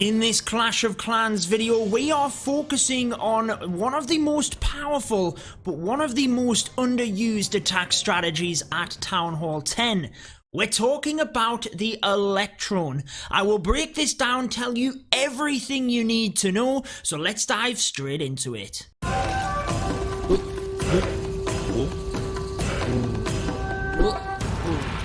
In this Clash of Clans video, we are focusing on one of the most powerful, but one of the most underused attack strategies at Town Hall 10. We're talking about the Electrone. I will break this down, tell you everything you need to know, so let's dive straight into it.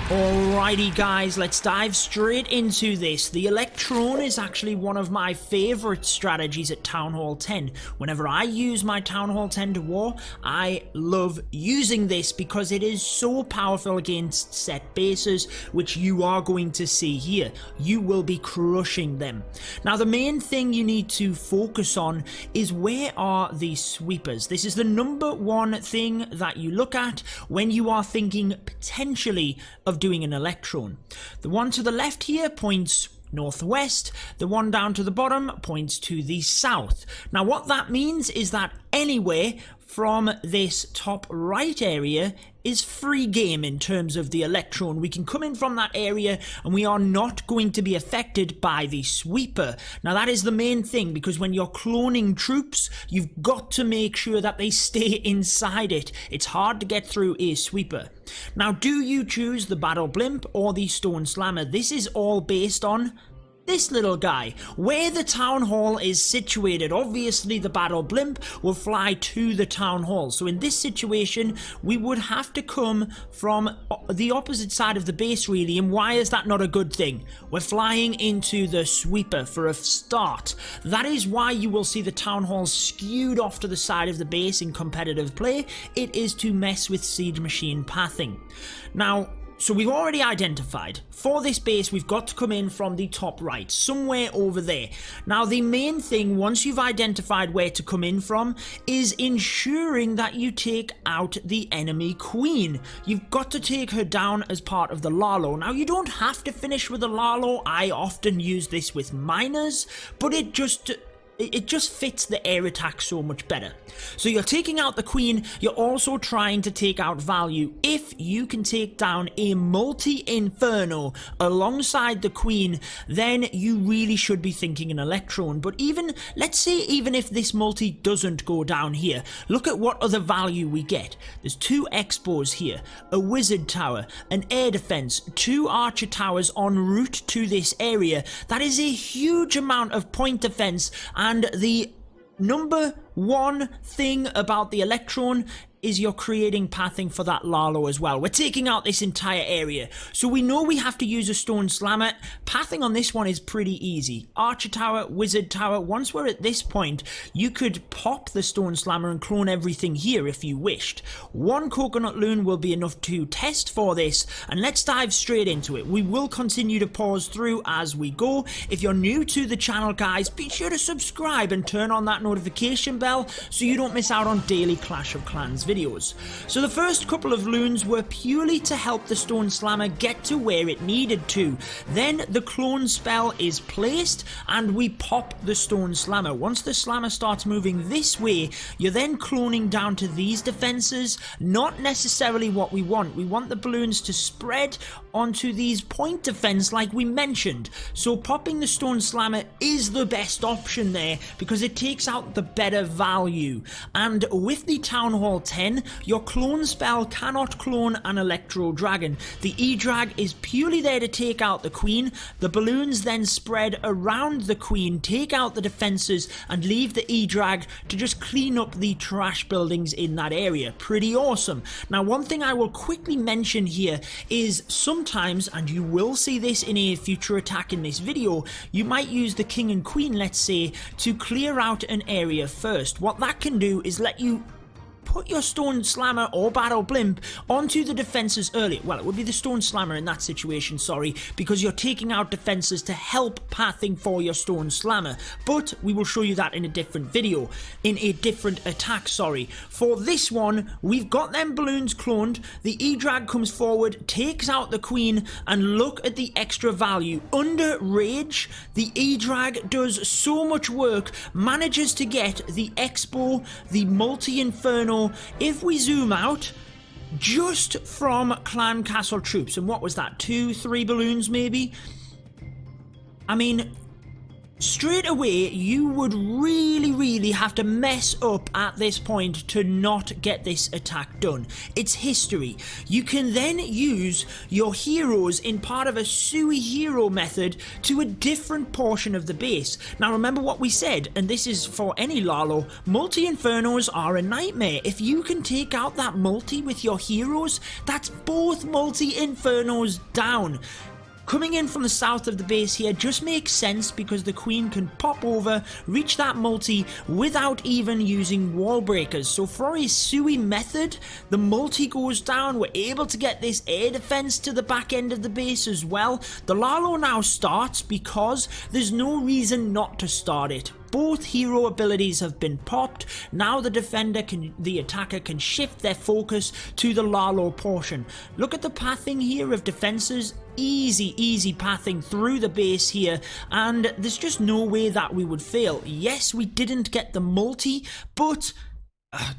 Alrighty guys, let's dive straight into this. The Electrone is actually one of my favourite strategies at Town Hall 10. Whenever I use my Town Hall 10 to war, I love using this because it is so powerful against set bases, which you are going to see here. You will be crushing them. Now the main thing you need to focus on is where are the sweepers. This is the number one thing that you look at when you are thinking potentially of doing an Electrone. The one to the left here points northwest, the one down to the bottom points to the south. Now what that means is that anywhere from this top right area is free game in terms of the Electrone. We can come in from that area and we are not going to be affected by the sweeper. Now that is the main thing, because when you're cloning troops, you've got to make sure that they stay inside it. It's hard to get through a sweeper. Now do you choose the Battle Blimp or the Stone Slammer? This is all based on this little guy. Where the town hall is situated, obviously the Battle Blimp will fly to the town hall. So in this situation, we would have to come from the opposite side of the base really. And why is that not a good thing? We're flying into the sweeper for a start. That is why you will see the town hall skewed off to the side of the base in competitive play. It is to mess with siege machine pathing. Now, so we've already identified, for this base we've got to come in from the top right, somewhere over there. Now the main thing, once you've identified where to come in from, is ensuring that you take out the enemy queen. You've got to take her down as part of the LavaLoon. Now you don't have to finish with a LavaLoon. I often use this with miners, but it just fits the air attack so much better. So you're taking out the queen, you're also trying to take out value. If you can take down a multi-inferno alongside the queen, then you really should be thinking an Electrone. But even, let's say even if this multi doesn't go down here, look at what other value we get. There's 2 expos here, a wizard tower, an air defense, 2 archer towers en route to this area. That is a huge amount of point defense. And the number one thing about the Electrone is you're creating pathing for that LavaLoon as well. We're taking out this entire area. So we know we have to use a Stone Slammer. Pathing on this one is pretty easy. Archer Tower, Wizard Tower. Once we're at this point, you could pop the Stone Slammer and clone everything here if you wished. 1 Coconut Loon will be enough to test for this, and let's dive straight into it. We will continue to pause through as we go. If you're new to the channel, guys, be sure to subscribe and turn on that notification bell so you don't miss out on daily Clash of Clans videos. So the first couple of loons were purely to help the Stone Slammer get to where it needed to. Then the clone spell is placed and we pop the Stone Slammer. Once the Slammer starts moving this way, you're then cloning down to these defenses. Not necessarily what we want. We want the balloons to spread onto these point defense like we mentioned. So popping the Stone Slammer is the best option there because it takes out the better value. And with the Town Hall 10, your clone spell cannot clone an Electro Dragon. The E-Drag is purely there to take out the queen. The balloons then spread around the queen, take out the defenses and leave the E-Drag to just clean up the trash buildings in that area. Pretty awesome. Now one thing I will quickly mention here is sometimes, and you will see this in a future attack in this video, you might use the king and queen, let's say, to clear out an area first. What that can do is let you put your Stone Slammer or Battle Blimp onto the defenses earlier. Well, it would be the Stone Slammer in that situation, sorry, because you're taking out defenses to help pathing for your Stone Slammer. But we will show you that in a different video, in a different attack, sorry. For this one, we've got them balloons cloned. The E-Drag comes forward, takes out the queen, and look at the extra value. Under Rage, the E-Drag does so much work, manages to get the Expo, the Multi-Inferno. If we zoom out, just from Clan Castle troops, and what was that, 2-3 balloons maybe? I mean, Straight away, you would really have to mess up at this point to not get this attack done. It's history. You can then use your heroes in part of a Sui hero method to a different portion of the base. Now remember what we said, and this is for any Lalo, multi-infernos are a nightmare. If you can take out that multi with your heroes, that's both multi-infernos down. Coming in from the south of the base here just makes sense because the queen can pop over, reach that multi without even using wall breakers. So for his Sui method, the multi goes down, we're able to get this air defense to the back end of the base as well. The Lalo now starts because there's no reason not to start it. Both hero abilities have been popped. Now the attacker can shift their focus to the Lalo portion. Look at the pathing here of defenses. Easy pathing through the base here, and there's just no way that we would fail. Yes, we didn't get the multi, but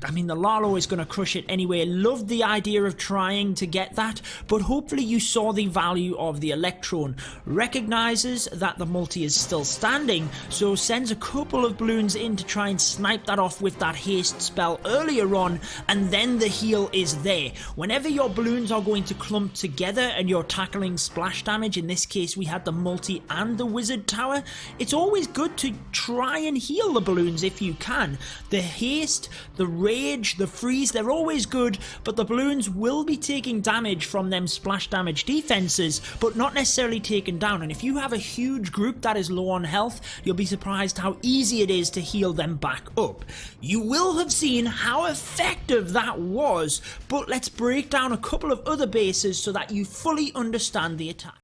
I mean, the Lalo is going to crush it anyway. Loved the idea of trying to get that, but hopefully you saw the value of the Electron. Recognizes that the multi is still standing, so sends a couple of balloons in to try and snipe that off with that haste spell earlier on, and then the heal is there. Whenever your balloons are going to clump together and you're tackling splash damage, in this case we had the multi and the wizard tower, it's always good to try and heal the balloons if you can. The haste, the rage, the freeze, they're always good, but the balloons will be taking damage from them splash damage defenses, but not necessarily taken down. And if you have a huge group that is low on health, you'll be surprised how easy it is to heal them back up. You will have seen how effective that was, but let's break down a couple of other bases so that you fully understand the attack.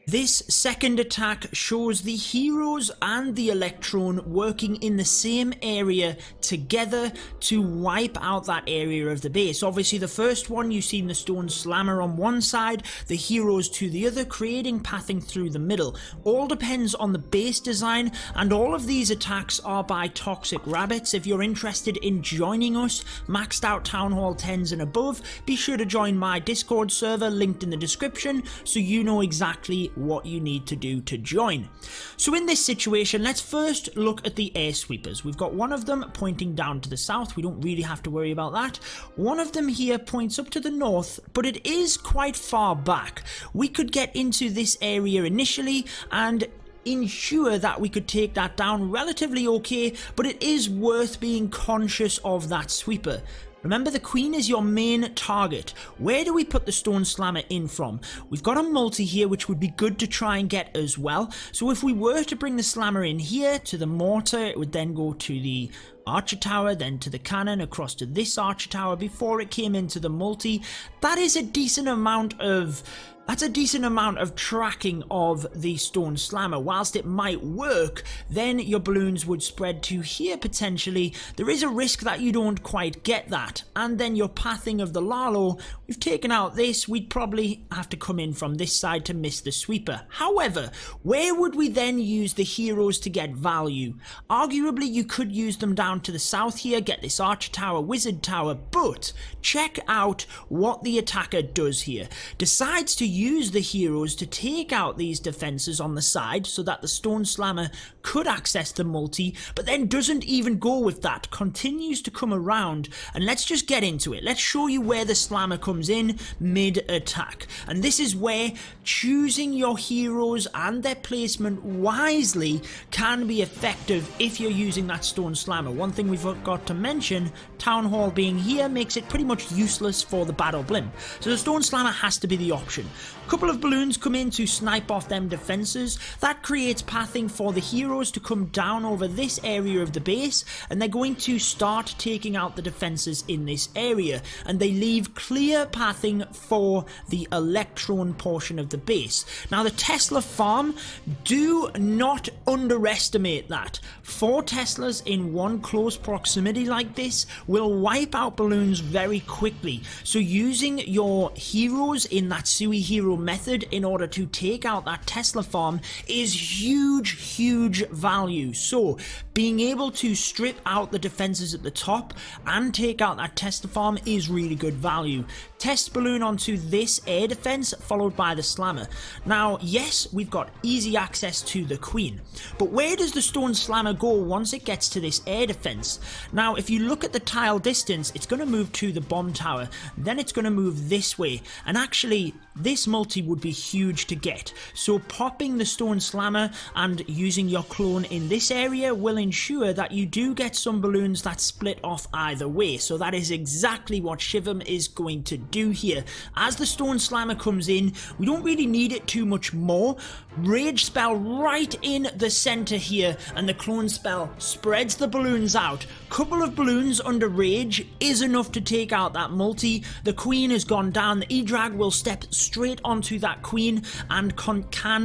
This second attack shows the heroes and the Electron working in the same area together to wipe out that area of the base. Obviously the first one, you've seen the stone slammer on one side, the heroes to the other, creating pathing through the middle. All depends on the base design, and all of these attacks are by Toxic Rabbits. If you're interested in joining us, maxed out Town Hall 10s and above, be sure to join my Discord server linked in the description so you know exactly what you need to do to join. So in this situation, let's first look at the air sweepers. We've got one of them pointing down to the south. We don't really have to worry about that. One of them here points up to the north, but it is quite far back. We could get into this area initially and ensure that we could take that down relatively okay, but it is worth being conscious of that sweeper. Remember, the queen is your main target. Where do we put the stone slammer in from? We've got a multi here, which would be good to try and get as well. So if we were to bring the slammer in here to the mortar, it would then go to the archer tower, then to the cannon, across to this archer tower before it came into the multi. That is a decent amount of... That's a decent amount of tracking of the stone slammer. Whilst it might work, then your balloons would spread to here potentially. There is a risk that you don't quite get that. And then your pathing of the Lalo, we've taken out this, we'd probably have to come in from this side to miss the sweeper. However, where would we then use the heroes to get value? Arguably, you could use them down to the south here, get this archer tower, wizard tower, but check out what the attacker does here. Decides to use the heroes to take out these defenses on the side so that the stone slammer could access the multi, but then doesn't even go with that, continues to come around, and let's just get into it. Let's show you where the slammer comes in mid-attack, and this is where choosing your heroes and their placement wisely can be effective if you're using that stone slammer. One thing we forgot to mention, Town Hall being here makes it pretty much useless for the battle blimp, so the stone slammer has to be the option. A couple of balloons come in to snipe off them defenses. That creates pathing for the heroes to come down over this area of the base, and they're going to start taking out the defenses in this area, and they leave clear pathing for the Electron portion of the base. Now the Tesla farm, do not underestimate that. 4 Teslas in one close proximity like this will wipe out balloons very quickly, so using your heroes in that Sui hero method in order to take out that Tesla farm is huge value. So being able to strip out the defenses at the top and take out that Tesla farm is really good value. Test balloon onto this air defense followed by the slammer. Now yes, we've got easy access to the queen, but where does the stone slammer go once it gets to this air defense? Now if you look at the tile distance, it's going to move to the bomb tower, then it's going to move this way, and actually this multi would be huge to get. So popping the stone slammer and using your clone in this area will ensure that you do get some balloons that split off either way. So that is exactly what Shivam is going to do here. As the stone slammer comes in, we don't really need it too much more. Rage spell right in the center here, and the clone spell spreads the balloons out. Couple of balloons under rage is enough to take out that multi. The queen has gone down. The E-Drag will step straight onto that queen and can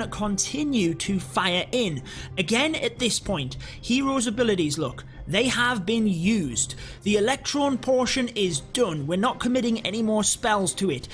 continue to fire in. Again, at this point, hero's abilities, look, they have been used. The Electron portion is done. We're not committing any more spells to it.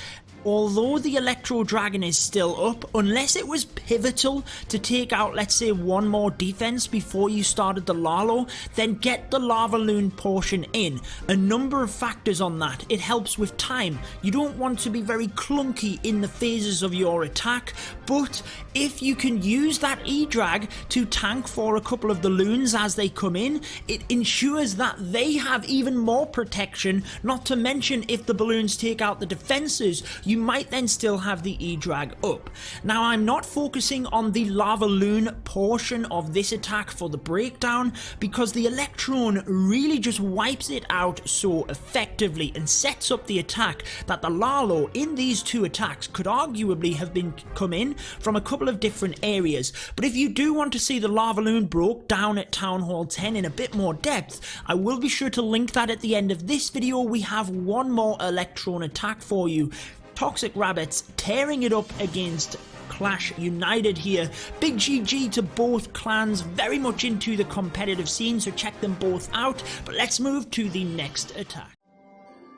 Although the Electro Dragon is still up, unless it was pivotal to take out, let's say, one more defense before you started the Lalo, then get the LavaLoon portion in. A number of factors on that. It helps with time. You don't want to be very clunky in the phases of your attack, but if you can use that E-Drag to tank for a couple of the loons as they come in, it ensures that they have even more protection, not to mention if the balloons take out the defenses, you might then still have the E-Drag up. Now I'm not focusing on the LavaLoon portion of this attack for the breakdown, because the Electron really just wipes it out so effectively and sets up the attack that the Lalo in these two attacks could arguably have been come in from a couple of different areas. But if you do want to see the LavaLoon broke down at Town Hall 10 in a bit more depth, I will be sure to link that at the end of this video. We have one more Electron attack for you. Toxic Rabbits tearing it up against Clash United here. Big GG to both clans, very much into the competitive scene, so check them both out. But let's move to the next attack.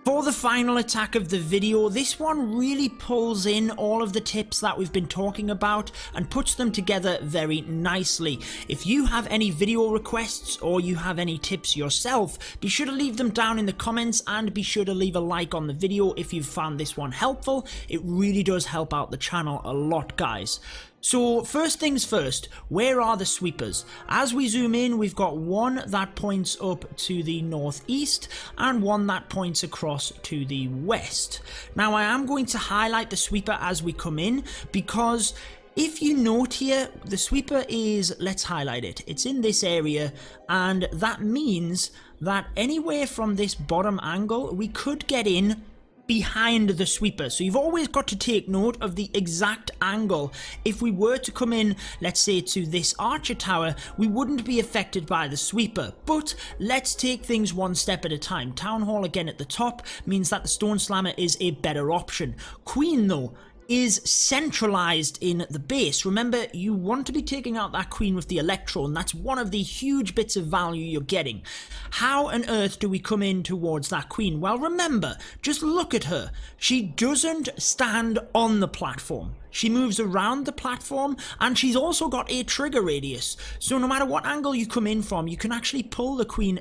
For the final attack of the video, this one really pulls in all of the tips that we've been talking about and puts them together very nicely. If you have any video requests or you have any tips yourself, be sure to leave them down in the comments, and be sure to leave a like on the video if you've found this one helpful. It really does help out the channel a lot, guys. So first things first, where are the sweepers? As we zoom in, we've got one that points up to the northeast and one that points across to the west. Now I am going to highlight the sweeper as we come in, because if you note here, the sweeper is, let's highlight it, it's in this area, and that means that anywhere from this bottom angle, we could get in behind the sweeper. So you've always got to take note of the exact angle. If we were to come in, let's say to this archer tower, we wouldn't be affected by the sweeper. But let's take things one step at a time. Town Hall again at the top means that the stone slammer is a better option. Queen though is centralized in the base. Remember, you want to be taking out that queen with the Electron. That's one of the huge bits of value you're getting. How on earth do we come in towards that queen? Well, remember, just look at her. She doesn't stand on the platform. She moves around the platform, and she's also got a trigger radius. So no matter what angle you come in from, you can actually pull the queen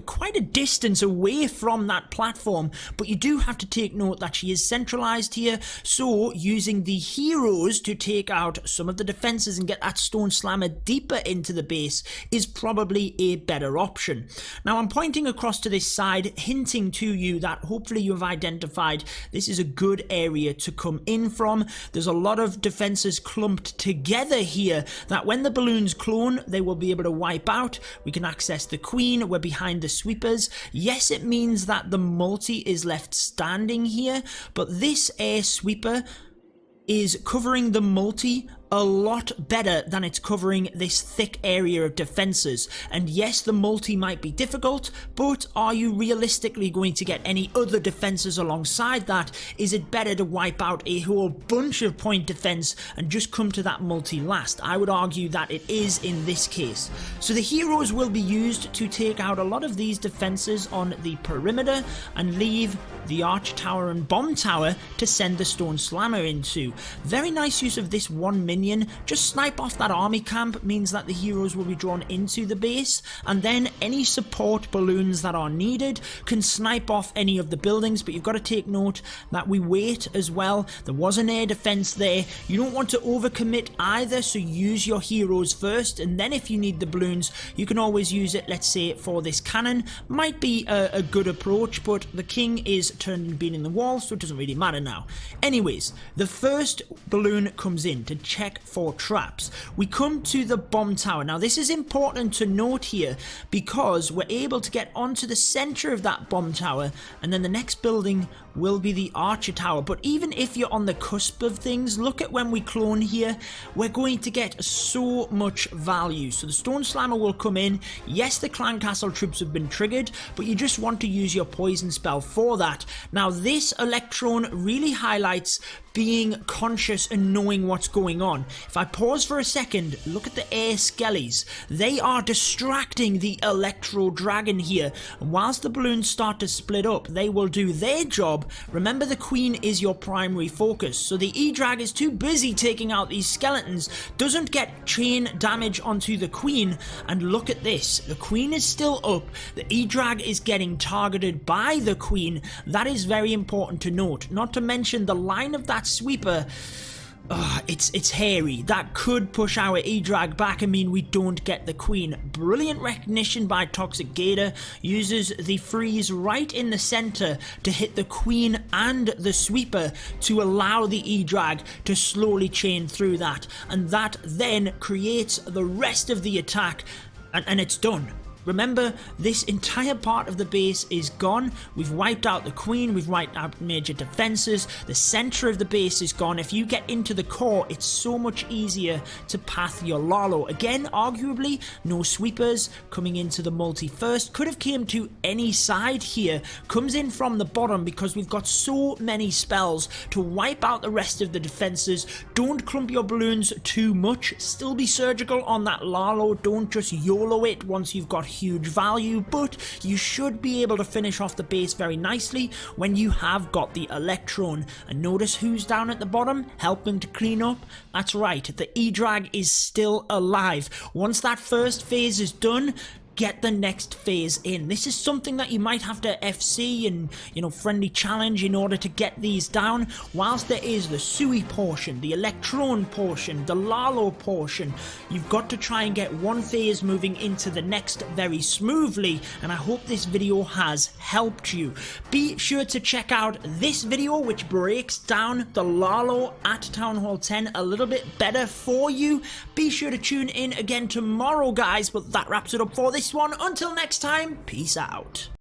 quite a distance away from that platform, but you do have to take note that she is centralized here, so using the heroes to take out some of the defenses and get that stone slammer deeper into the base is probably a better option. Now I'm pointing across to this side, hinting to you that hopefully you've identified this is a good area to come in from. There's a lot of defenses clumped together here that when the balloons clone, they will be able to wipe out. We can access the queen, we're behind the sweepers. Yes, it means that the multi is left standing here, but this air sweeper is covering the multi a lot better than it's covering this thick area of defenses. And yes, the multi might be difficult, but are you realistically going to get any other defenses alongside that? Is it better to wipe out a whole bunch of point defense and just come to that multi last? I would argue that it is in this case. So the heroes will be used to take out a lot of these defenses on the perimeter and leave the arch tower and bomb tower to send the stone slammer into. Very nice use of this one minion. Just snipe off that army camp means that the heroes will be drawn into the base, and then any support balloons that are needed can snipe off any of the buildings. But you've got to take note that we wait as well. There was an air defense there. You don't want to overcommit either, so use your heroes first, and then if you need the balloons you can always use it, let's say for this cannon. Might be a good approach, but the king is turned and been in the wall, so it doesn't really matter now. Anyways, the first balloon comes in to check for traps. We come to the bomb tower. Now this is important to note here because we're able to get onto the center of that bomb tower, and then the next building will be the archer tower. But even if you're on the cusp of things, look at when we clone here, we're going to get so much value. So the stone slammer will come in. Yes, the clan castle troops have been triggered, but you just want to use your poison spell for that. Now this Electrone really highlights being conscious and knowing what's going on. If I pause for a second, look at the air skellies. They are distracting the Electro Dragon here, and whilst the balloons start to split up, they will do their job. Remember, the queen is your primary focus, so the E-Drag is too busy taking out these skeletons, doesn't get chain damage onto the queen, and look at this, the queen is still up, the E-Drag is getting targeted by the queen. That is very important to note, not to mention the line of that sweeper. It's hairy. That could push our E-Drag back and mean we don't get the queen. Brilliant recognition by Toxic Gator. Uses the freeze right in the center to hit the queen and the sweeper to allow the E-Drag to slowly chain through that. And that then creates the rest of the attack, and it's done. Remember, this entire part of the base is gone. We've wiped out the queen, we've wiped out major defenses, the center of the base is gone. If you get into the core, it's so much easier to path your Lalo. Again, arguably, no sweepers coming into the multi first. Could have came to any side here. Comes in from the bottom because we've got so many spells to wipe out the rest of the defenses. Don't clump your balloons too much. Still be surgical on that Lalo. Don't just YOLO it once you've got huge value, but you should be able to finish off the base very nicely when you have got the Electrone. And notice who's down at the bottom helping to clean up. That's right, the E-Drag is still alive. Once that first phase is done, get the next phase in. This is something that you might have to FC and, you know, friendly challenge in order to get these down. Whilst there is the Sui portion, the Electrone portion, the Lalo portion, you've got to try and get one phase moving into the next very smoothly, and I hope this video has helped you. Be sure to check out this video which breaks down the Lalo at Town Hall 10 a little bit better for you. Be sure to tune in again tomorrow, guys, but that wraps it up for this one. Until next time, peace out.